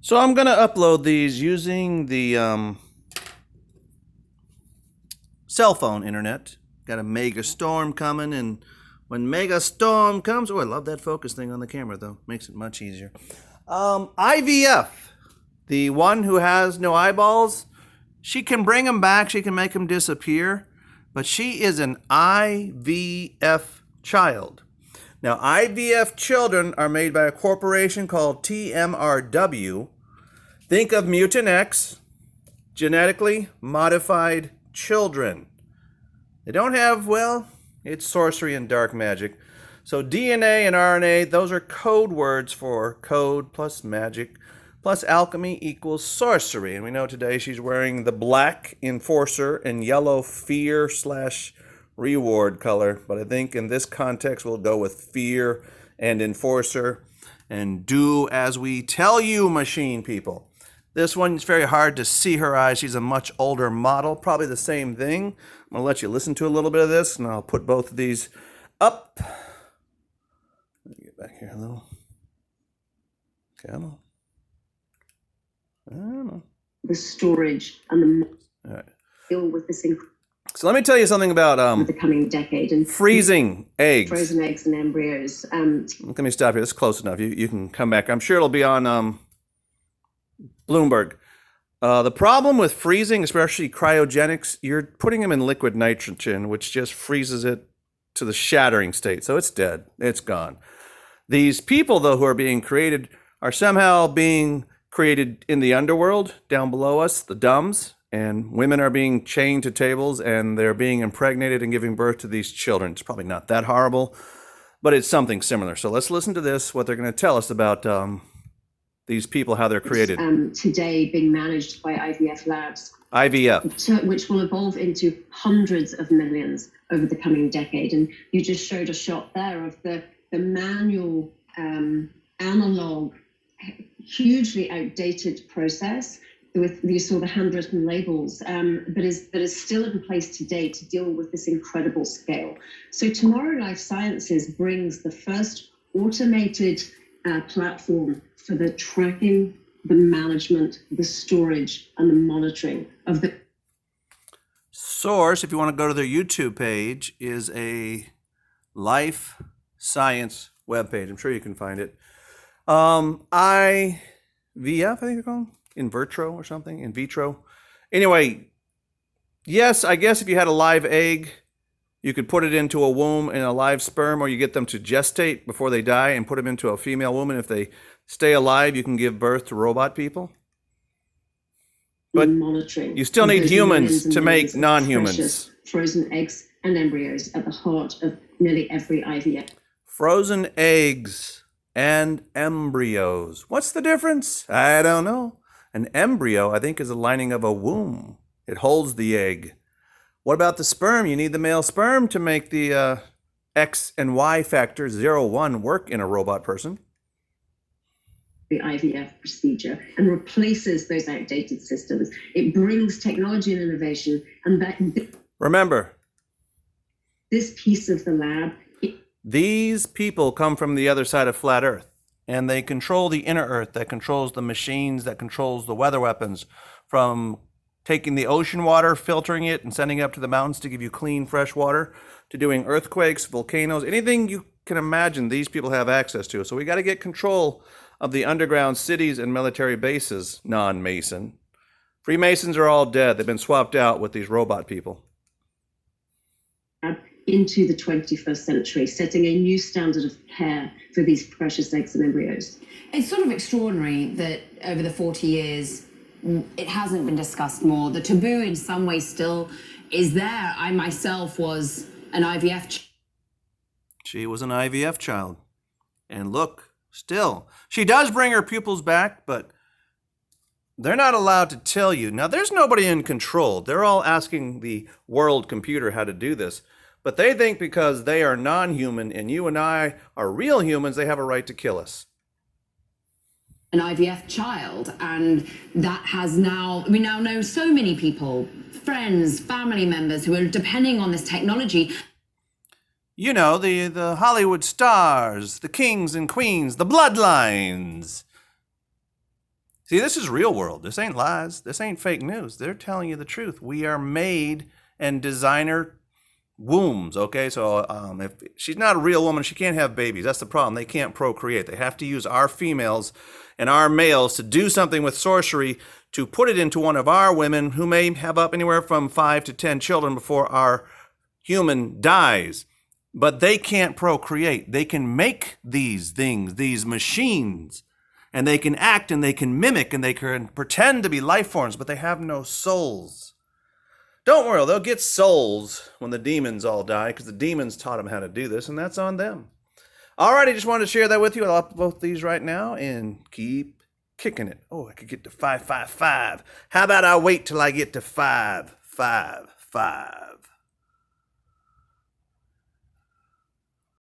So I'm going to upload these using the cell phone internet. Got a mega storm coming, and when mega storm comes, oh, I love that focus thing on the camera, though. Makes it much easier. IVF, the one who has no eyeballs, she can bring them back, she can make them disappear, but she is an IVF child. Now, IVF children are made by a corporation called TMRW. Think of Mutant X, genetically modified children. They don't have, well, it's sorcery and dark magic. So DNA and RNA, those are code words for code plus magic plus alchemy equals sorcery. And we know today she's wearing the black enforcer and yellow fear / reward color. But I think in this context, we'll go with fear and enforcer and do as we tell you, machine people. This one's very hard to see her eyes. She's a much older model, probably the same thing. I'm going to let you listen to a little bit of this, and I'll put both of these up. Let me get back here a little. Come on. I don't know. The storage and the all right. deal with this So let me tell you something about the coming decade and freezing eggs. Frozen eggs and embryos. Let me stop here. This is close enough. You can come back. I'm sure it'll be on Bloomberg. The problem with freezing, especially cryogenics, you're putting them in liquid nitrogen, which just freezes it to the shattering state. So it's dead. It's gone. These people, though, who are being created are somehow being created in the underworld down below us, the dumbs, and women are being chained to tables and they're being impregnated and giving birth to these children. It's probably not that horrible, but it's something similar. So let's listen to this, what they're going to tell us about these people, how they're created. Today being managed by IVF labs. IVF. Which will evolve into hundreds of millions over the coming decade. And you just showed a shot there of the manual, analog, hugely outdated process. You saw the handwritten labels, that is still in place today to deal with this incredible scale. So Tomorrow Life Sciences brings the first automated platform for the tracking, the management, the storage, and the monitoring of the source. If you want to go to their YouTube page, is a life science webpage. I'm sure you can find it. IVF, I think they're called in vitro or something, in vitro. Anyway, yes, I guess if you had a live egg, you could put it into a womb in a live sperm, or you get them to gestate before they die and put them into a female woman. If they stay alive, you can give birth to robot people. But monitoring. You still need humans to make non-humans. Frozen eggs and embryos at the heart of nearly every IVF. Frozen eggs and embryos. What's the difference? I don't know. An embryo, I think, is a lining of a womb. It holds the egg. What about the sperm? You need the male sperm to make the X and Y factor 0, 1 work in a robot person. The IVF procedure and replaces those outdated systems. It brings technology and innovation, and that remember, this piece of the lab. These people come from the other side of flat Earth, and they control the inner Earth that controls the machines, that controls the weather weapons, from taking the ocean water, filtering it, and sending it up to the mountains to give you clean, fresh water, to doing earthquakes, volcanoes, anything you can imagine these people have access to. So we got to get control of the underground cities and military bases, non-Mason. Freemasons are all dead. They've been swapped out with these robot people. Into the 21st century, setting a new standard of care for these precious eggs and embryos. It's sort of extraordinary that over the 40 years, it hasn't been discussed more. The taboo in some ways still is there. I myself was an IVF She was an IVF child. And look, still, she does bring her pupils back, but they're not allowed to tell you. Now, there's nobody in control. They're all asking the world computer how to do this. But they think because they are non-human and you and I are real humans, they have a right to kill us. An IVF child, and that has now, we now know so many people, friends, family members who are depending on this technology. You know, the Hollywood stars, the kings and queens, the bloodlines. See, this is real world. This ain't lies. This ain't fake news. They're telling you the truth. We are made in designer wombs, okay? So if she's not a real woman, she can't have babies. That's the problem. They can't procreate. They have to use our females and our males to do something with sorcery to put it into one of our women who may have up anywhere from 5 to 10 children before our human dies. But they can't procreate. They can make these things, these machines, and they can act and they can mimic and they can pretend to be life forms, but they have no souls. Don't worry, they'll get souls when the demons all die, because the demons taught them how to do this, and that's on them. Alrighty, just wanted to share that with you. I'll upload these right now and keep kicking it. Oh, I could get to 555. How about I wait till I get to 555?